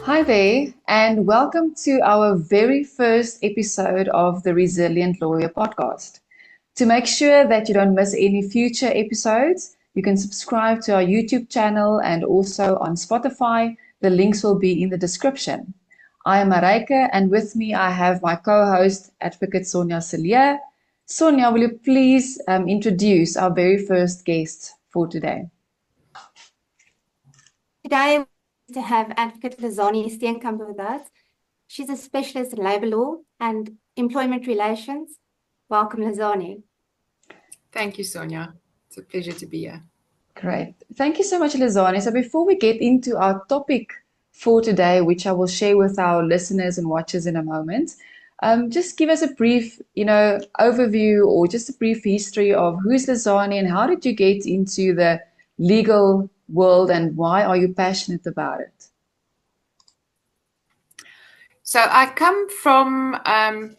Hi there, and welcome to our very first episode of the Resilient Lawyer podcast. To make sure that you don't miss any future episodes, you can subscribe to our YouTube channel and also on Spotify. The links will be in the description. I am Mareike, and with me I have my co-host, Advocate Sonia Celia. Sonia, will you please introduce our very first guest for today? Today, to have Advocate Lizane Steenkamp with us. She's a specialist in labour law and employment relations. Welcome, Lizane. Thank you, Sonia. It's a pleasure to be here. Great. Thank you so much, Lizane. So before we get into our topic for today, which I will share with our listeners and watchers in a moment, just give us a brief, overview or just a brief history of who's Lizane and how did you get into the legal world and why are you passionate about it? So I come from, I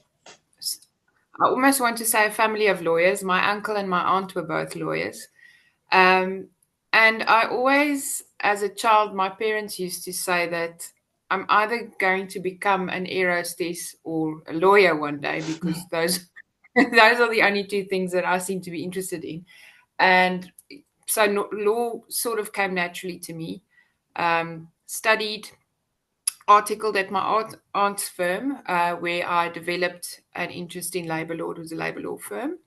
almost want to say a family of lawyers. My uncle and my aunt were both lawyers. And I always, as a child, my parents used to say that I'm either going to become an air hostess or a lawyer one day, because those are the only two things that I seem to be interested in. And so law sort of came naturally to me. Studied, articled at my aunt's firm, where I developed an interest in labour law. It was a labour law firm.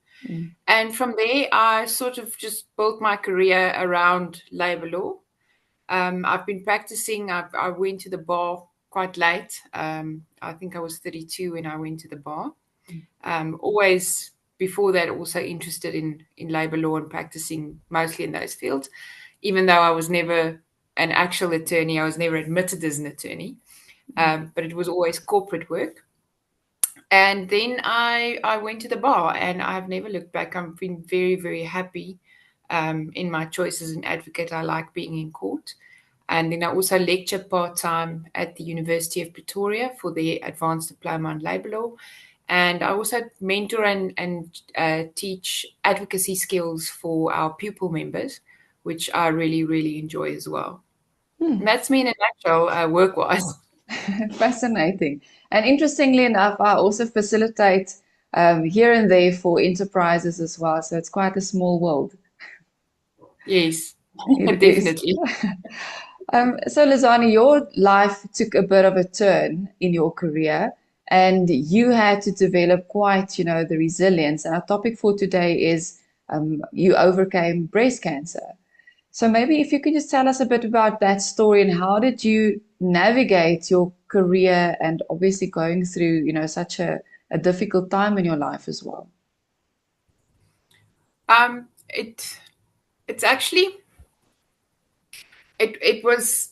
And from there, I sort of just built my career around labour law. I've been practicing. I went to the bar quite late. I think I was 32 when I went to the bar. Always before that, also interested in labour law and practicing mostly in those fields. Even though I was never an actual attorney, I was never admitted as an attorney. But it was always corporate work. And then I went to the bar and I've never looked back. I've been very, very happy in my choice as an advocate. I like being in court. And then I also lecture part-time at the University of Pretoria for their advanced diploma in labour law. And I also mentor and teach advocacy skills for our pupil members, which I really, really enjoy as well. And that's me in a nutshell, work-wise. Fascinating. And interestingly enough, I also facilitate here and there for enterprises as well. So it's quite a small world. Yes, It definitely. So Lizane, your life took a bit of a turn in your career and you had to develop quite, the resilience. And our topic for today is you overcame breast cancer. So maybe if you could just tell us a bit about that story and how did you navigate your career and obviously going through, such a difficult time in your life as well. It's actually, it's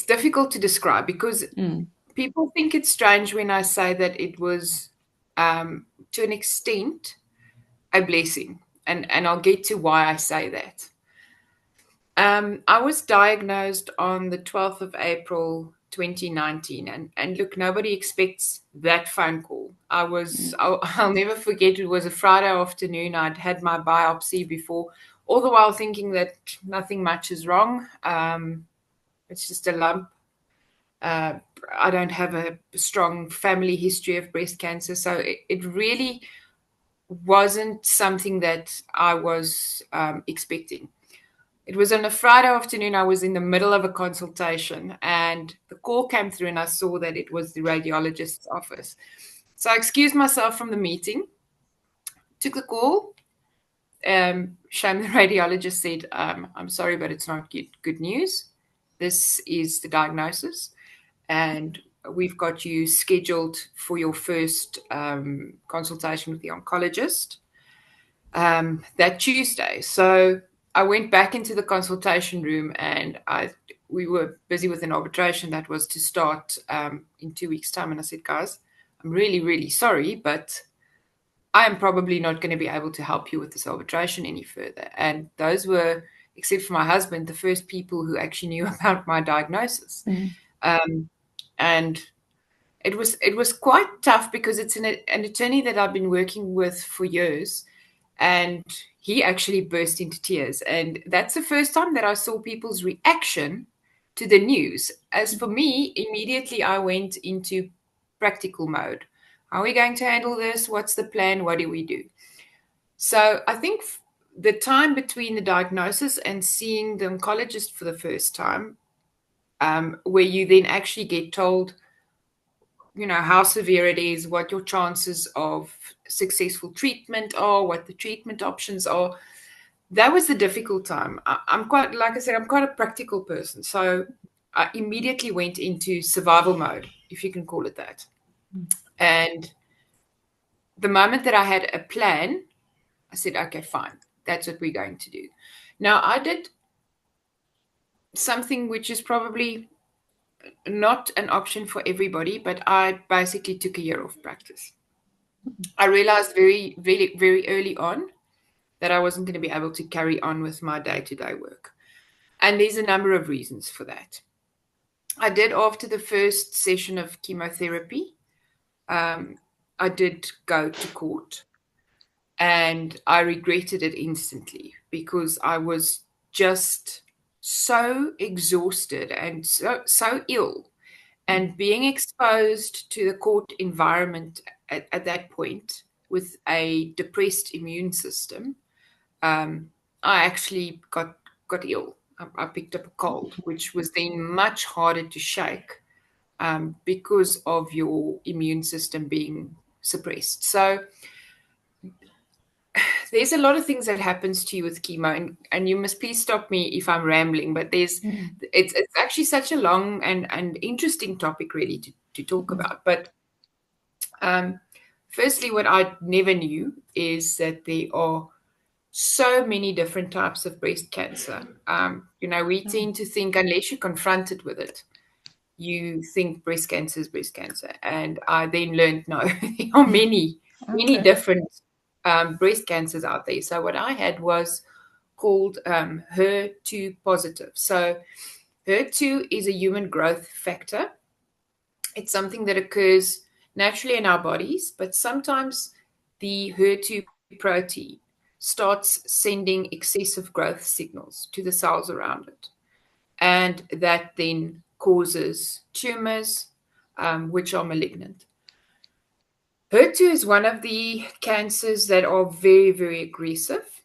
difficult to describe because people think it's strange when I say that it was, to an extent, a blessing. And I'll get to why I say that. I was diagnosed on the 12th of April, 2019. And look, nobody expects that phone call. I'll never forget, it was a Friday afternoon. I'd had my biopsy before, all the while thinking that nothing much is wrong. It's just a lump. I don't have a strong family history of breast cancer. So it really wasn't something that I was expecting. It was on a Friday afternoon. I was in the middle of a consultation and the call came through and I saw that it was the radiologist's office. So I excused myself from the meeting, took the call. Shame the radiologist said, I'm sorry, but it's not good news. This is the diagnosis and we've got you scheduled for your first consultation with the oncologist that Tuesday. So I went back into the consultation room and we were busy with an arbitration that was to start in 2 weeks' time. And I said, guys, I'm really, really sorry, but I am probably not going to be able to help you with this arbitration any further. And those were, except for my husband, the first people who actually knew about my diagnosis. And it was quite tough because it's an attorney that I've been working with for years. And he actually burst into tears. And that's the first time that I saw people's reaction to the news. As for me, immediately I went into practical mode. How are we going to handle this? What's the plan? What do we do? So I think the time between the diagnosis and seeing the oncologist for the first time, where you then actually get told, how severe it is, what your chances of successful treatment are, what the treatment options are. That was the difficult time. I'm quite, like I said, I'm quite a practical person. So I immediately went into survival mode, if you can call it that. And the moment that I had a plan, I said, okay, fine. That's what we're going to do. Now, I did something which is probably not an option for everybody, but I basically took a year off practice. I realized very, very, very early on that I wasn't going to be able to carry on with my day-to-day work. And there's a number of reasons for that. I did, after the first session of chemotherapy, I did go to court, and I regretted it instantly because I was just so exhausted and so ill, and being exposed to the court environment at that point with a depressed immune system, I actually got ill. I picked up a cold, which was then much harder to shake because of your immune system being suppressed. So there's a lot of things that happens to you with chemo, and you must please stop me if I'm rambling, but it's actually such a long and interesting topic really to talk about. But firstly, what I never knew is that there are so many different types of breast cancer. We tend to think, unless you're confronted with it, you think breast cancer is breast cancer. And I then learned, no, there are many different breast cancers out there. So what I had was called HER2 positive. So HER2 is a human growth factor. It's something that occurs naturally in our bodies, but sometimes the HER2 protein starts sending excessive growth signals to the cells around it. And that then causes tumors, which are malignant. HER2 is one of the cancers that are very, very aggressive,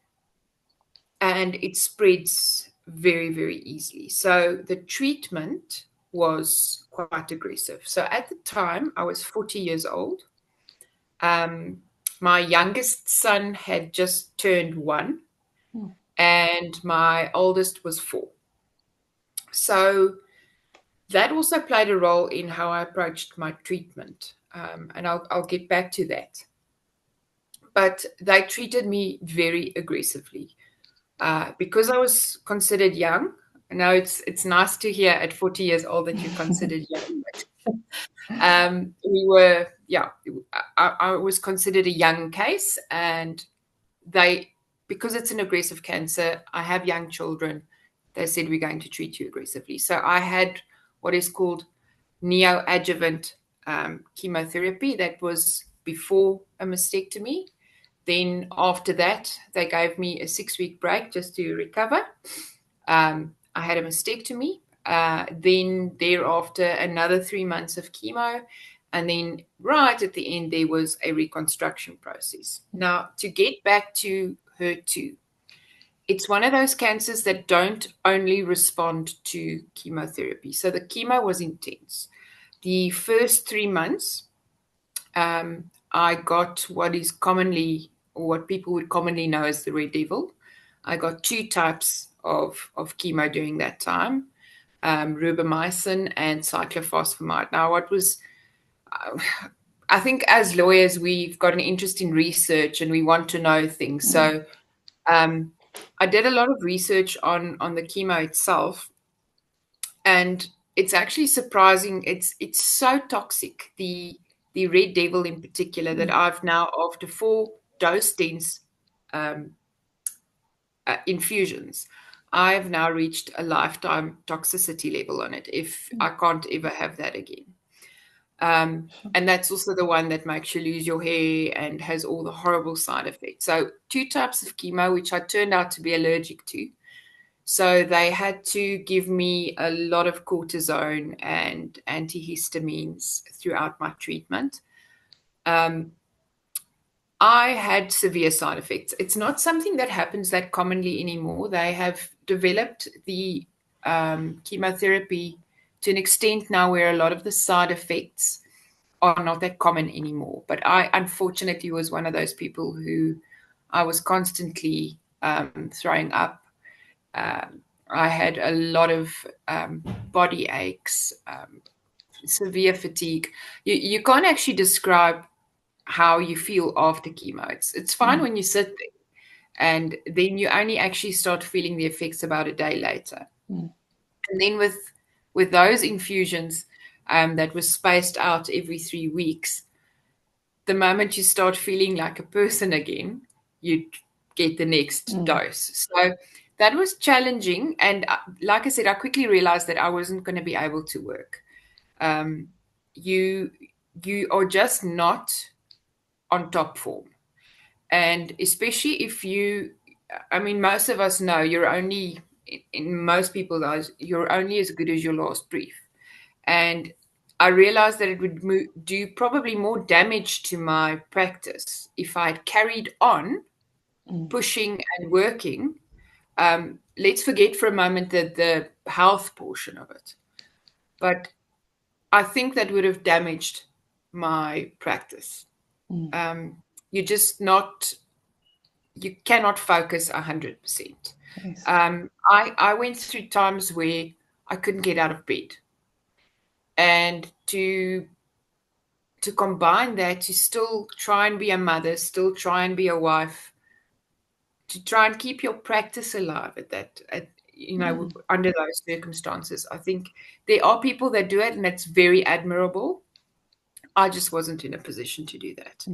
and it spreads very, very easily. So the treatment was quite aggressive. So at the time, I was 40 years old. My youngest son had just turned 1, and my oldest was 4. So that also played a role in how I approached my treatment, and I'll get back to that. But they treated me very aggressively because I was considered young. I know it's nice to hear at 40 years old that you're considered young. But, I was considered a young case, and because it's an aggressive cancer, I have young children. They said, we're going to treat you aggressively. So I had what is called neoadjuvant chemotherapy. That was before a mastectomy. Then after that, they gave me a 6-week break just to recover. I had a mastectomy. Then thereafter, another 3 months of chemo. And then right at the end, there was a reconstruction process. Now, to get back to HER2, it's one of those cancers that don't only respond to chemotherapy. So the chemo was intense. The first 3 months, I got what is commonly, or what people would commonly know as the red devil. I got 2 types of chemo during that time, rubamycin and cyclophosphamide. Now, what was, I think as lawyers, we've got an interest in research and we want to know things. So I did a lot of research on the chemo itself, and it's actually surprising. It's so toxic, the red devil in particular, that I've now, after 4 dose-dense infusions, I've now reached a lifetime toxicity level on it, if I can't ever have that again. And that's also the one that makes you lose your hair and has all the horrible side effects. So 2 types of chemo, which I turned out to be allergic to. So they had to give me a lot of cortisone and antihistamines throughout my treatment. I had severe side effects. It's not something that happens that commonly anymore. They have developed the chemotherapy to an extent now where a lot of the side effects are not that common anymore. But I unfortunately was one of those people who I was constantly throwing up. I had a lot of body aches, severe fatigue. You can't actually describe how you feel after chemo. It's fine when you sit there, and then you only actually start feeling the effects about a day later. And then with those infusions that was spaced out every 3 weeks, the moment you start feeling like a person again, you get the next dose. So that was challenging. And like I said, I quickly realized that I wasn't going to be able to work. You are just not on top form. And especially if most of us know in most people's eyes, you're only as good as your last brief. And I realized that it would do probably more damage to my practice if I had carried on pushing and working. Let's forget for a moment the health portion of it. But I think that would have damaged my practice. You cannot focus 100%. Yes. I went through times where I couldn't get out of bed. And to combine that, to still try and be a mother, still try and be a wife, to try and keep your practice alive under those circumstances. I think there are people that do it, and it's very admirable. I just wasn't in a position to do that.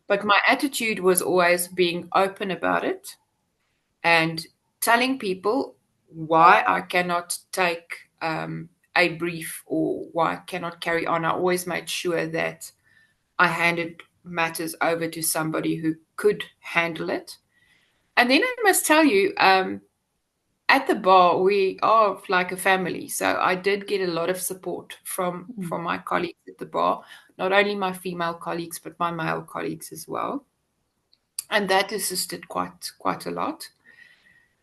But my attitude was always being open about it and telling people why I cannot take a brief or why I cannot carry on. I always made sure that I handed matters over to somebody who could handle it. And then I must tell you, at the bar, we are like a family. So I did get a lot of support from my colleagues at the bar, not only my female colleagues, but my male colleagues as well. And that assisted quite a lot.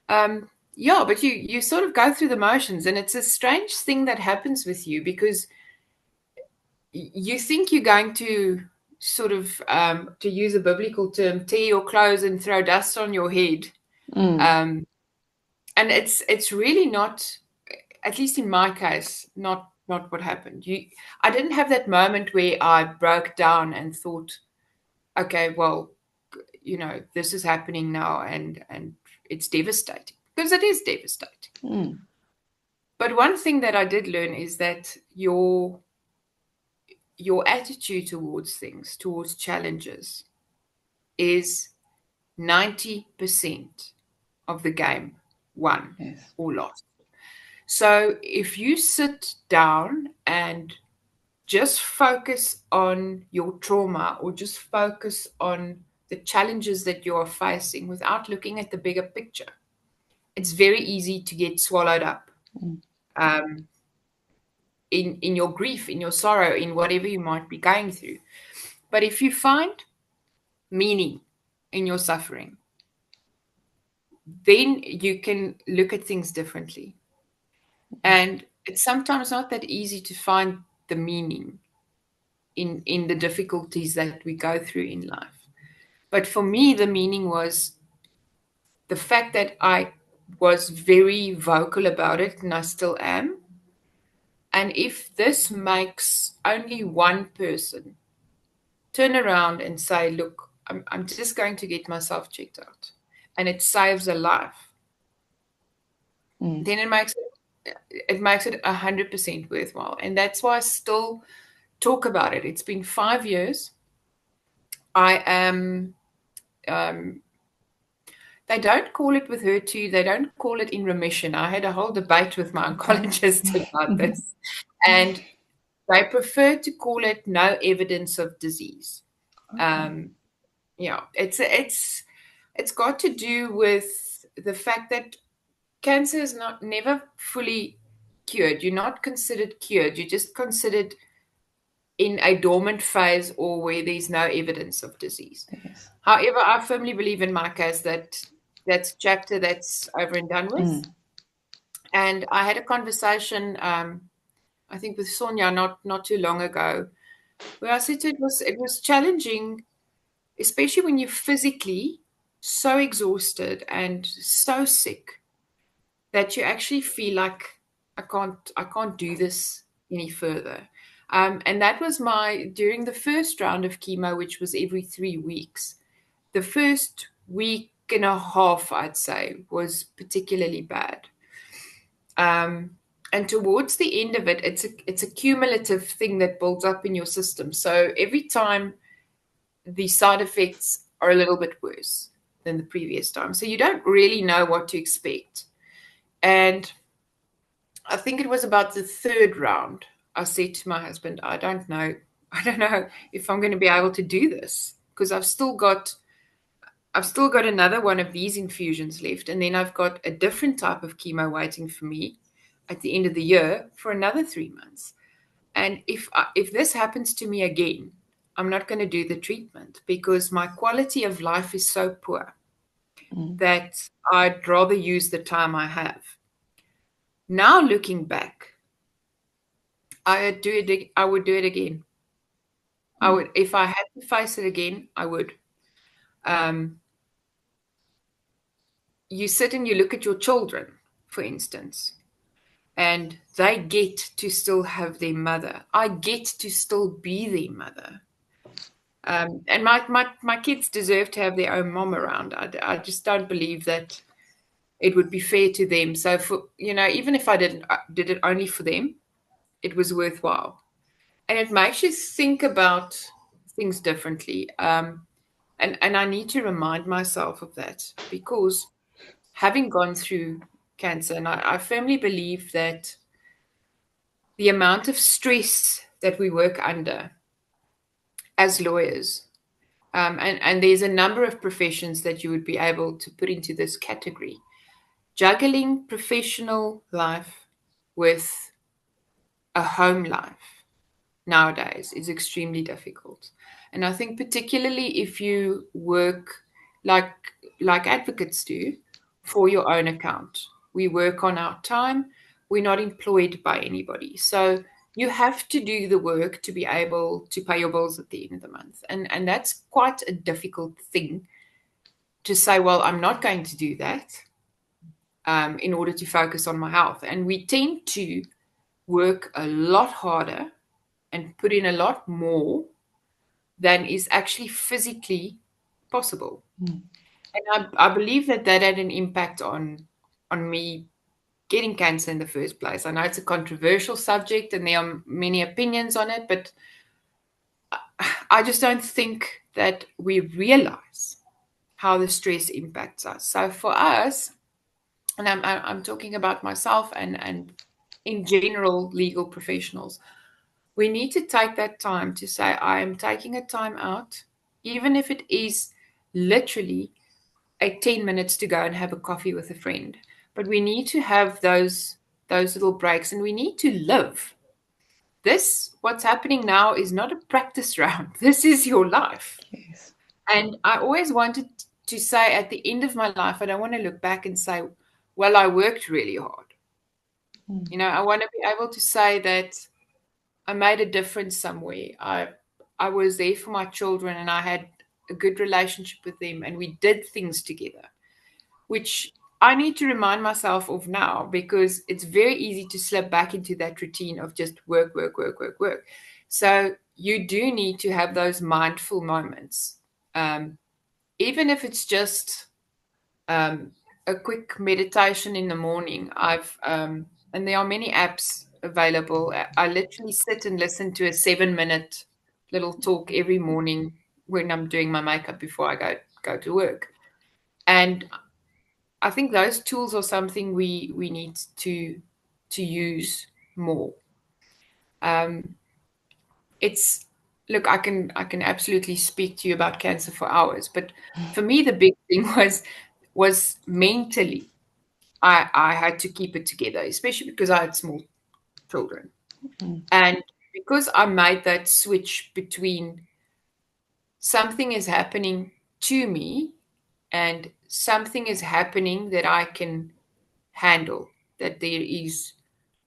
But you sort of go through the motions, and it's a strange thing that happens with you because you think you're going to sort of, to use a biblical term, tear your clothes and throw dust on your head. And it's really not, at least in my case, not what happened. I didn't have that moment where I broke down and thought, okay, well, this is happening now and it's devastating, because it is devastating. But one thing that I did learn is that your attitude towards things, towards challenges, is 90% of the game, won or lost. So if you sit down and just focus on your trauma or just focus on the challenges that you are facing without looking at the bigger picture, it's very easy to get swallowed up in your grief, in your sorrow, in whatever you might be going through. But if you find meaning in your suffering, then you can look at things differently. And it's sometimes not that easy to find the meaning in the difficulties that we go through in life. But for me, the meaning was the fact that I was very vocal about it, and I still am. And if this makes only one person turn around and say, look, I'm just going to get myself checked out, and it saves a life, then it makes it 100% worthwhile. And that's why I still talk about it. It's been 5 years. I am, they don't call it with HER2. They don't call it in remission. I had a whole debate with my oncologist about this. And they prefer to call it no evidence of disease. Okay. Yeah, it's got to do with the fact that cancer is never fully cured. You're not considered cured. You're just considered in a dormant phase or where there's no evidence of disease. Yes. However, I firmly believe in my case that that's a chapter that's over and done with. And I had a conversation, I think with Sonia not too long ago, where I said it was challenging, especially when you're physically so exhausted and so sick that you actually feel like I can't do this any further. And that was during the first round of chemo, which was every 3 weeks. The first week and a half, I'd say, was particularly bad. And towards the end of it, it's a cumulative thing that builds up in your system. So every time the side effects are a little bit worse than the previous time. So you don't really know what to expect. And I think it was about the third round. I said to my husband, I don't know if I'm going to be able to do this because I've still got another one of these infusions left, and then I've got a different type of chemo waiting for me at the end of the year for another 3 months. And if this happens to me again, I'm not going to do the treatment because my quality of life is so poor that I'd rather use the time I have. Now looking back, I would do it again. I would, if I had to face it again, I would. You sit and you look at your children, for instance, and they get to still have their mother. I get to still be their mother. And my kids deserve to have their own mom around. I just don't believe that it would be fair to them. So even if I did it only for them, it was worthwhile. And it makes you think about things differently. And I need to remind myself of that because having gone through cancer, and I firmly believe that the amount of stress that we work under as lawyers, and there's a number of professions that you would be able to put into this category. Juggling professional life with a home life nowadays is extremely difficult. And I think particularly if you work like advocates do for your own account. We work on our time. We're not employed by anybody. So you have to do the work to be able to pay your bills at the end of the month. And that's quite a difficult thing to say, well, I'm not going to do that in order to focus on my health. And we tend to work a lot harder and put in a lot more than is actually physically possible. And I believe that had an impact on me getting cancer in the first place. I know it's a controversial subject and there are many opinions on it, but I just don't think that we realize how the stress impacts us. So for us, and I'm talking about myself and in general legal professionals, we need to take that time to say, I am taking a time out, even if it is literally 10 minutes to go and have a coffee with a friend. But we need to have those little breaks, and we need to live. What's happening now is not a practice round. This is your life. Yes. And I always wanted to say at the end of my life, I don't want to look back and say, well, I worked really hard. I want to be able to say that I made a difference somewhere. I was there for my children and I had a good relationship with them and we did things together, which I need to remind myself of now because it's very easy to slip back into that routine of just work, work, work, work, work. So you do need to have those mindful moments, even if it's just a quick meditation in the morning. And there are many apps available. I literally sit and listen to a 7-minute little talk every morning when I'm doing my makeup before I go to work. And I think those tools are something we need to use more. it's look, I can absolutely speak to you about cancer for hours, but for me the big thing was mentally I had to keep it together, especially because I had small children. And because I made that switch between something is happening to me and something is happening that I can handle, that there is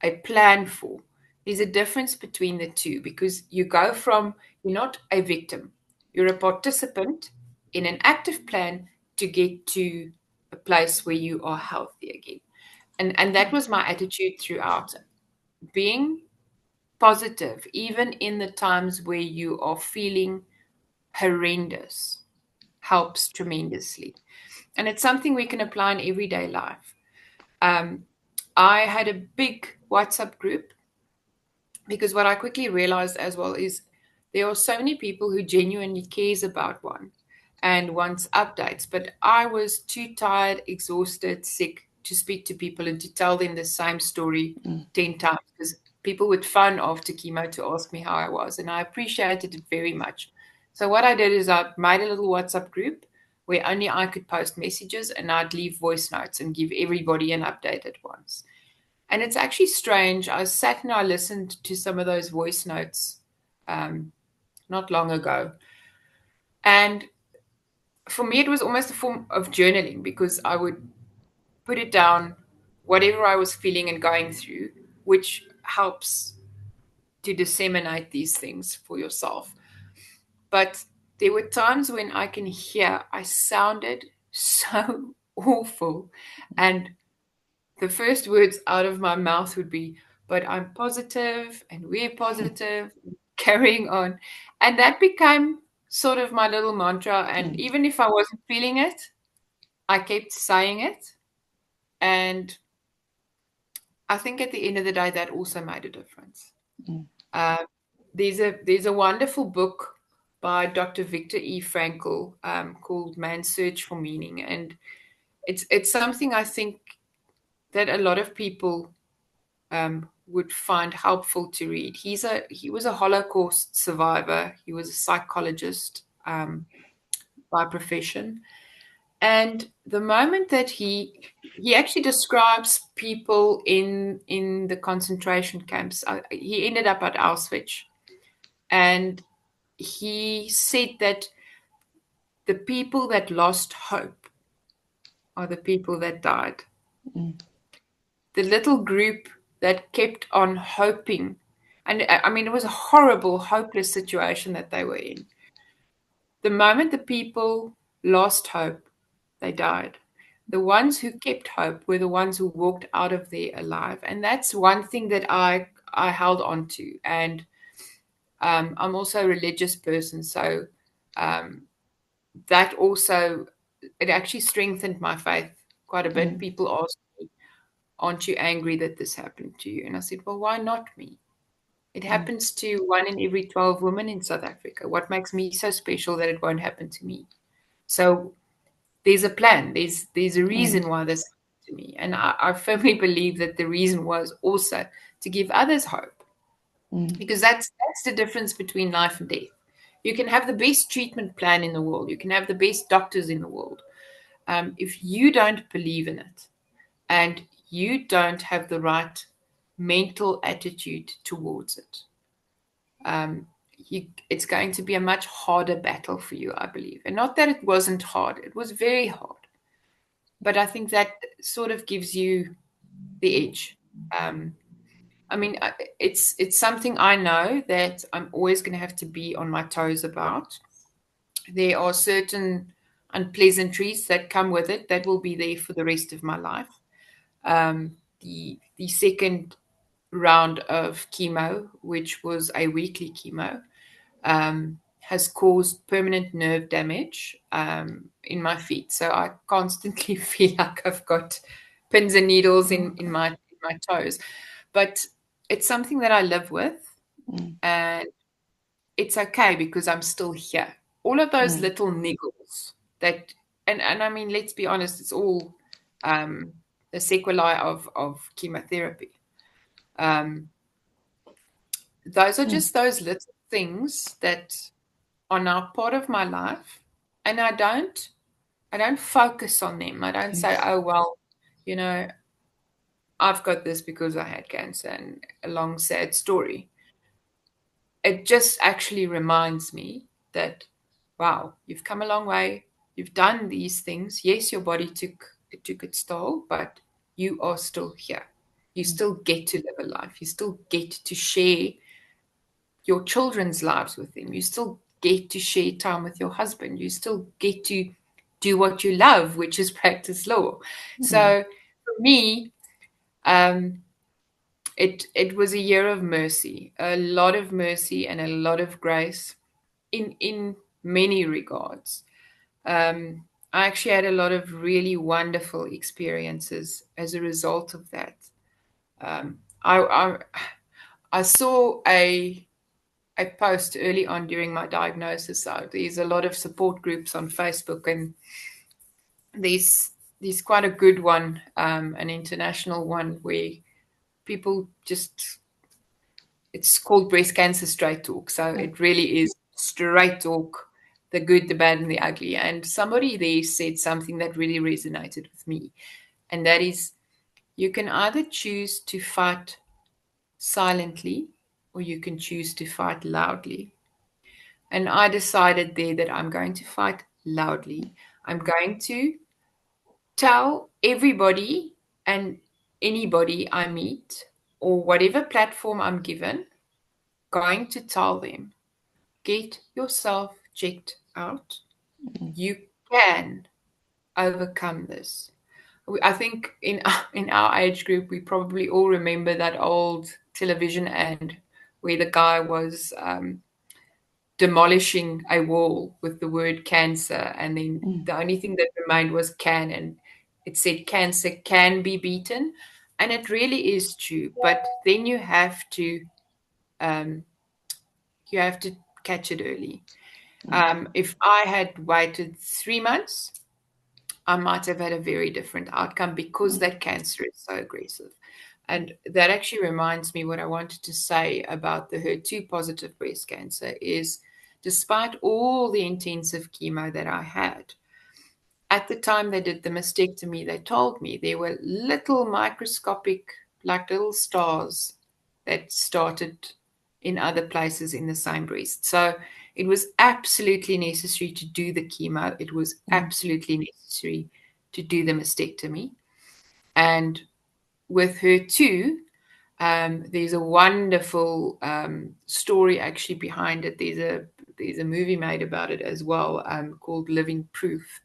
a plan for. There's a difference between the two because you go from, you're not a victim, you're a participant in an active plan to get to a place where you are healthy again. And that was my attitude throughout, being positive, even in the times where you are feeling horrendous, helps tremendously. And it's something we can apply in everyday life. Um, I had a big WhatsApp group because what I quickly realized as well is there are so many people who genuinely cares about one and wants updates, but I was too tired, exhausted, sick to speak to people and to tell them the same story 10 times because people would phone after chemo to ask me how I was, and I appreciated it very much. So what I did is I made a little WhatsApp group where only I could post messages, and I'd leave voice notes and give everybody an update at once. And it's actually strange. I sat and I listened to some of those voice notes not long ago. And for me, it was almost a form of journaling because I would put it down, whatever I was feeling and going through, which helps to disseminate these things for yourself. But there were times when I can hear I sounded so awful. And the first words out of my mouth would be, but I'm positive and we're positive, carrying on. And that became sort of my little mantra. And even if I wasn't feeling it, I kept saying it. And I think at the end of the day, that also made a difference. Uh, there's a wonderful book by Dr. Viktor E. Frankl called Man's Search for Meaning. And it's something I think that a lot of people would find helpful to read. He was a Holocaust survivor. He was a psychologist by profession, and the moment that he actually describes people in the concentration camps. He ended up at Auschwitz, and he said that the people that lost hope are the people that died. The little group that kept on hoping. And I mean, it was a horrible, hopeless situation that they were in. The moment the people lost hope, they died. The ones who kept hope were the ones who walked out of there alive. And that's one thing that I held on to. And I'm also a religious person. So that also, it actually strengthened my faith quite a bit. People ask me, aren't you angry that this happened to you? And I said, well, why not me? It happens to 1 in every 12 women in South Africa. What makes me so special that it won't happen to me? So there's a plan. There's a reason why this happened to me. And I firmly believe that the reason was also to give others hope. Because that's the difference between life and death. You can have the best treatment plan in the world. You can have the best doctors in the world. If you don't believe in it, and you don't have the right mental attitude towards it, it's going to be a much harder battle for you, I believe. And not that it wasn't hard, it was very hard. But I think that sort of gives you the edge. I mean, it's something I know that I'm always going to have to be on my toes about. There are certain unpleasantries that come with it that will be there for the rest of my life. The second round of chemo, which was a weekly chemo, has caused permanent nerve damage in my feet. So I constantly feel like I've got pins and needles in my toes. But it's something that I live with, and it's okay because I'm still here. All of those little niggles that, and I mean, let's be honest, it's all the sequelae of chemotherapy. Those are just those little things that are now part of my life, and I don't focus on them. I don't say, oh well, you know, I've got this because I had cancer and a long sad story. It just actually reminds me that, wow, you've come a long way. You've done these things. Yes, your body took its toll, but you are still here. You still get to live a life. You still get to share your children's lives with them. You still get to share time with your husband. You still get to do what you love, which is practice law. So for me, it was a year of mercy, a lot of mercy and a lot of grace in many regards. I actually had a lot of really wonderful experiences as a result of that. I saw a post early on during my diagnosis. So there's a lot of support groups on Facebook, and there's quite a good one, an international one where people just, it's called Breast Cancer Straight Talk. So it really is straight talk, the good, the bad, and the ugly. And somebody there said something that really resonated with me. And that is, you can either choose to fight silently or you can choose to fight loudly. And I decided there that I'm going to fight loudly. I'm going to tell everybody and anybody I meet, or whatever platform I'm given, going to tell them, get yourself checked out. You can overcome this. I think in our age group, we probably all remember that old television ad where the guy was demolishing a wall with the word cancer, and then the only thing that remained was can, and it said cancer can be beaten, and it really is true. But then you have to catch it early. If I had waited 3 months, I might have had a very different outcome because that cancer is so aggressive. And that actually reminds me what I wanted to say about the HER2 positive breast cancer is, despite all the intensive chemo that I had, at the time they did the mastectomy, they told me there were little microscopic, like little stars that started in other places in the same breast. So it was absolutely necessary to do the chemo. It was absolutely necessary to do the mastectomy. And with her too, there's a wonderful story actually behind it. There's a movie made about it as well, called Living Proof,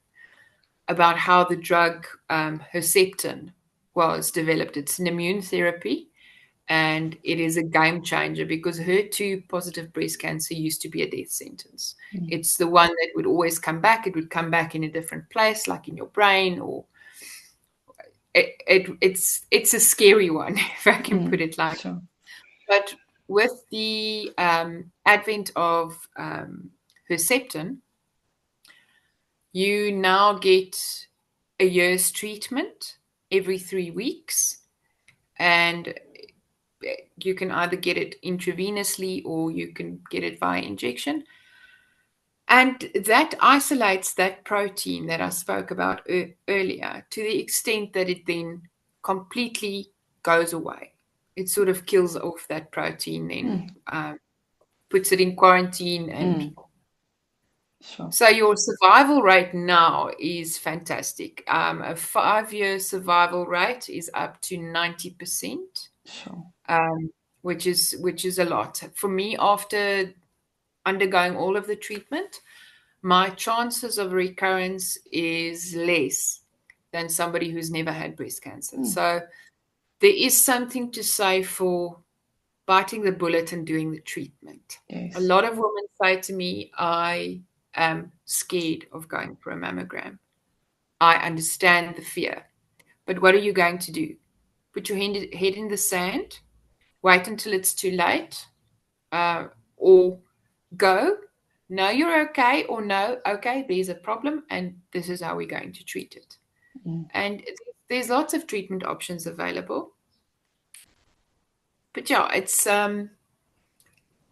about how the drug Herceptin was developed. It's an immune therapy, and it is a game changer because HER2 positive breast cancer used to be a death sentence. It's the one that would always come back. It would come back in a different place, like in your brain, or it's a scary one, if I can put it like. Sure. But with the advent of Herceptin, you now get a year's treatment every 3 weeks, and you can either get it intravenously or you can get it via injection. And that isolates that protein that I spoke about earlier to the extent that it then completely goes away. It sort of kills off that protein, then puts it in quarantine. And Sure. so your survival rate now is fantastic. A 5-year survival rate is up to 90%. Sure. Which is a lot. For me, after undergoing all of the treatment, my chances of recurrence is less than somebody who's never had breast cancer. So there is something to say for biting the bullet and doing the treatment. Yes. A lot of women say to me, I am scared of going for a mammogram. I understand the fear. But what are you going to do? Put your head in the sand? Wait until it's too late? Or go, no, you're okay, or no, okay, there's a problem, and this is how we're going to treat it. And there's lots of treatment options available. But yeah,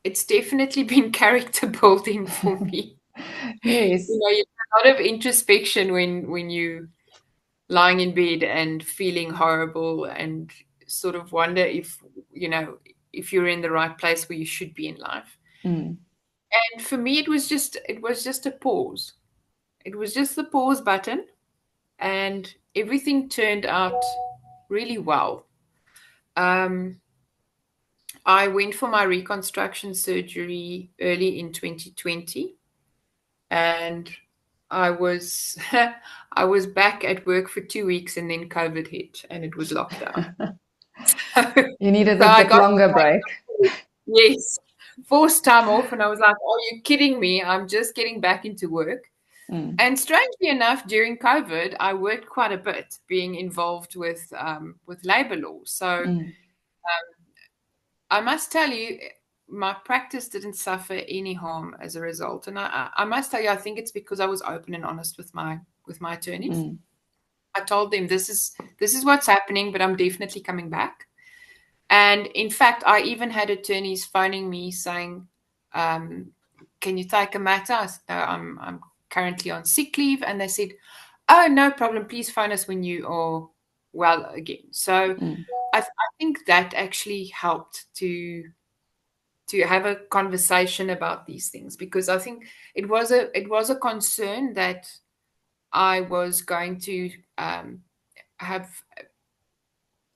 it's definitely been character building for me. Yes. You do a lot of introspection when you lying in bed and feeling horrible and sort of wonder if, if you're in the right place where you should be in life. Mm. And for me, it was just a pause. It was just the pause button, and everything turned out really well. I went for my reconstruction surgery early in 2020, and I was I was back at work for 2 weeks, and then COVID hit, and it was lockdown. You needed So a I bit got, longer break. yes, forced time off, and I was like, "Are you kidding me? I'm just getting back into work." Mm. And strangely enough, during COVID, I worked quite a bit, being involved with labor law. So Mm. I must tell you, my practice didn't suffer any harm as a result. And I must tell you, I think it's because I was open and honest with my attorneys. Mm. I told them this is what's happening, but I'm definitely coming back. And in fact, I even had attorneys phoning me saying, "Can you take a matter?" I said, "No, I'm currently on sick leave," and they said, "Oh, no problem. Please phone us when you are well again." So Mm. I think that actually helped to have a conversation about these things, because I think it was a concern that I was going to have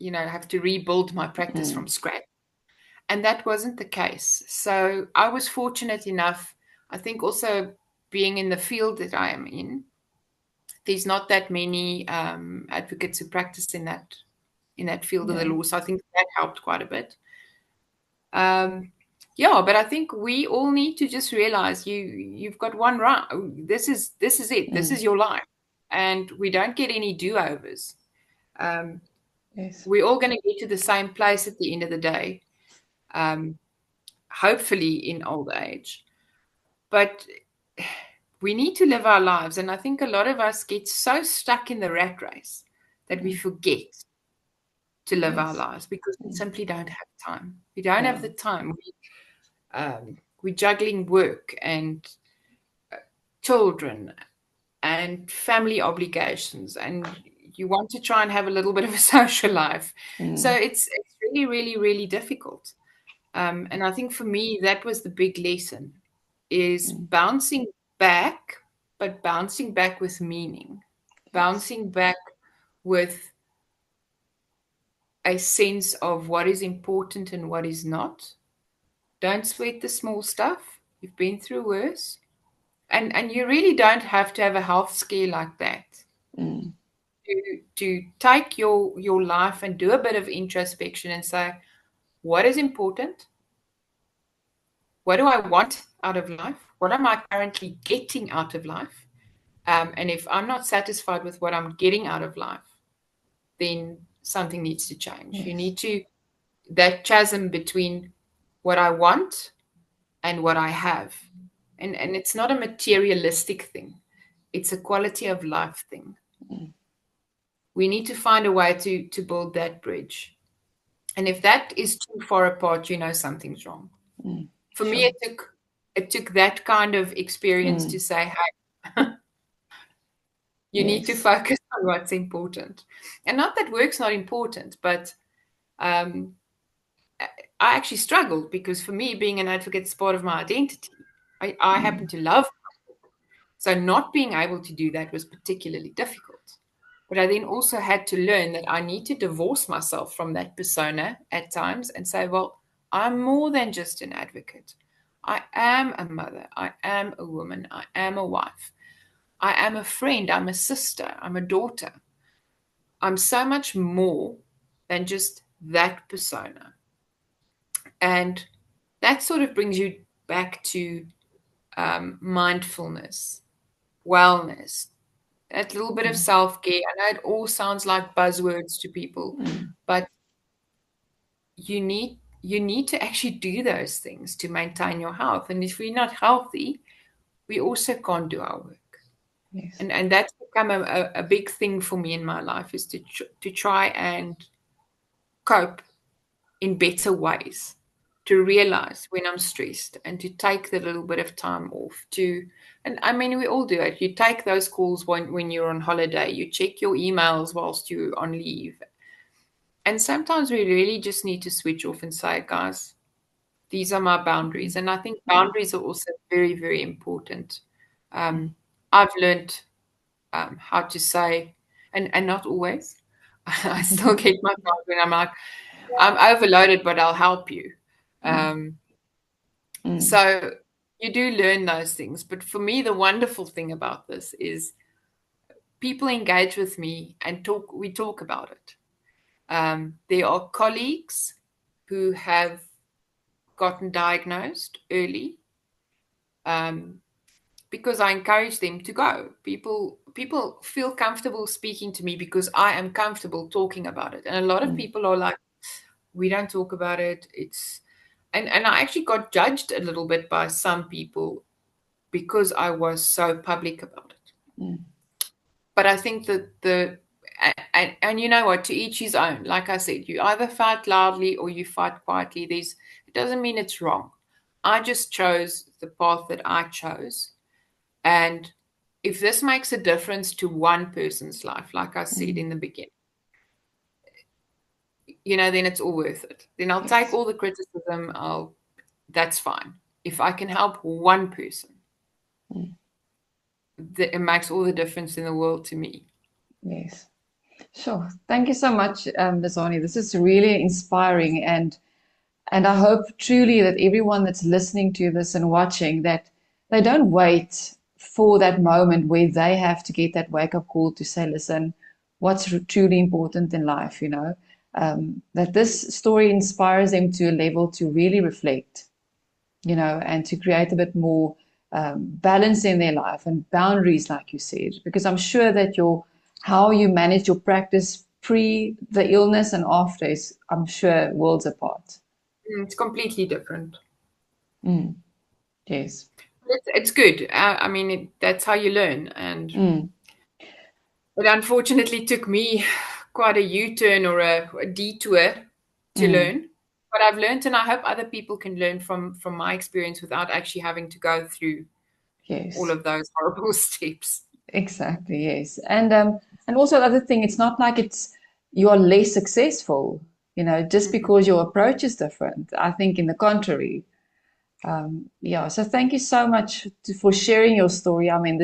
have to rebuild my practice from Mm. scratch, and that wasn't the case. So I was fortunate enough, I think, also being in the field that I am in. There's not that many advocates who practice in that field of the Yeah. law, so I think that helped quite a bit. Yeah, but I think we all need to just realize you've got one right. This is it. This is Mm. your life, and we don't get any do-overs. Yes. We're all going to get to the same place at the end of the day, hopefully in old age. But we need to live our lives, and I think a lot of us get so stuck in the rat race that we forget to live our Yes. lives because we simply don't have time. We don't have the No. time. We're juggling work and children and family obligations, and you want to try and have a little bit of a social life. So Mm. it's really, really, really difficult. And I think for me, that was the big lesson, is Mm. bouncing back, but bouncing back with meaning, Yes. bouncing back with a sense of what is important and what is not. Don't sweat the small stuff. You've been through worse. And you really don't have to have a health scare like that Mm. to take your life and do a bit of introspection and say, what is important? What do I want out of life? What am I currently getting out of life? And if I'm not satisfied with what I'm getting out of life, then something needs to change. You Yes. need to, that chasm between what I want and what I have. And it's not a materialistic thing. It's a quality of life thing. Mm. We need to find a way to build that bridge. And if that is too far apart, something's wrong. Mm. For me, Sure. it took that kind of experience to Mm. say, hey, you need to Yes. focus on what's important. And not that work's not important, but um, I actually struggled because for me, being an advocate is part of my identity. I happen Mm. to love. So not being able to do that was particularly difficult. But I then also had to learn that I need to divorce myself from that persona at times and say, well, I'm more than just an advocate. I am a mother. I am a woman. I am a wife. I am a friend. I'm a sister. I'm a daughter. I'm so much more than just that persona. And that sort of brings you back to mindfulness, wellness, that little bit of Mm. self-care. I know it all sounds like buzzwords to people, Mm. but you need to actually do those things to maintain your health. And if we're not healthy, we also can't do our work. Yes. And that's become a big thing for me in my life, is to try and cope in better ways, to realize when I'm stressed and to take the little bit of time off and I mean, we all do it. You take those calls when you're on holiday, you check your emails whilst you're on leave. And sometimes we really just need to switch off and say, guys, these are my boundaries. And I think boundaries are also very, very important. I've learned how to say, and not always. I still get myself when I'm like, I'm overloaded, but I'll help you. So you do learn those things. But for me, the wonderful thing about this is people engage with me and we talk about it. There are colleagues who have gotten diagnosed early because I encourage them to go. People feel comfortable speaking to me because I am comfortable talking about it. And a lot of people are like, we don't talk about it. And I actually got judged a little bit by some people because I was so public about it. But I think that and you know what, to each his own. Like I said, you either fight loudly or you fight quietly. It doesn't mean it's wrong. I just chose the path that I chose. And if this makes a difference to one person's life, like I said in the beginning, then it's all worth it. Then I'll take all the criticism. That's fine. If I can help one person, it makes all the difference in the world to me. Yes. Sure. Thank you so much, Lizane. This is really inspiring, and I hope truly that everyone that's listening to this and watching, that they don't wait for that moment where they have to get that wake-up call to say, listen, what's truly important in life, that this story inspires them to a level to really reflect, and to create a bit more balance in their life and boundaries, like you said, because I'm sure that how you manage your practice pre the illness and after is, I'm sure, worlds apart. It's completely different. Yes. It's good. I mean, that's how you learn. And it unfortunately took me quite a U-turn or a detour to learn. But I've learned, and I hope other people can learn from my experience without actually having to go through all of those horrible steps. Exactly, yes. And also the other thing, it's not like you are less successful, just because your approach is different. I think in the contrary. So thank you so much for sharing your story. I mean,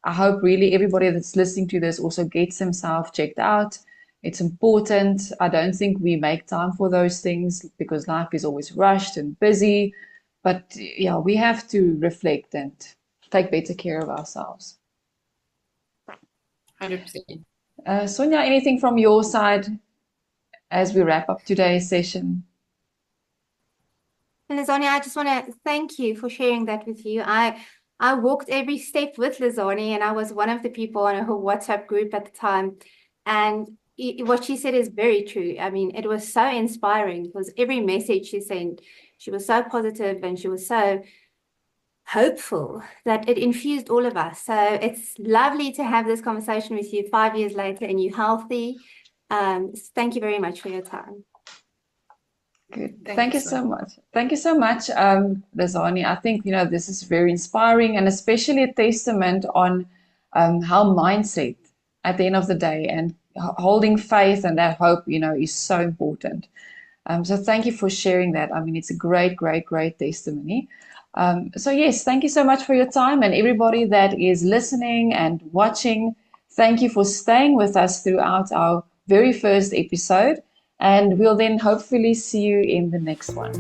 I hope really everybody that's listening to this also gets themselves checked out. It's important. I don't think we make time for those things because life is always rushed and busy. But we have to reflect and take better care of ourselves. 100%. Sonia, anything from your side as we wrap up today's session? Lizane, I just want to thank you for sharing that with you. I walked every step with Lizane, and I was one of the people on her WhatsApp group at the time. And what she said is very true. I mean, it was so inspiring because every message she sent, she was so positive and she was so hopeful that it infused all of us. So it's lovely to have this conversation with you 5 years later and you're healthy. Thank you very much for your time. Good. Thank you so much. Thank you so much, Lizane. I think, this is very inspiring and especially a testament on how mindset at the end of the day and holding faith and that hope, is so important. So thank you for sharing that. I mean, it's a great, great, great testimony. So yes, thank you so much for your time, and everybody that is listening and watching, thank you for staying with us throughout our very first episode, and we'll then hopefully see you in the next one.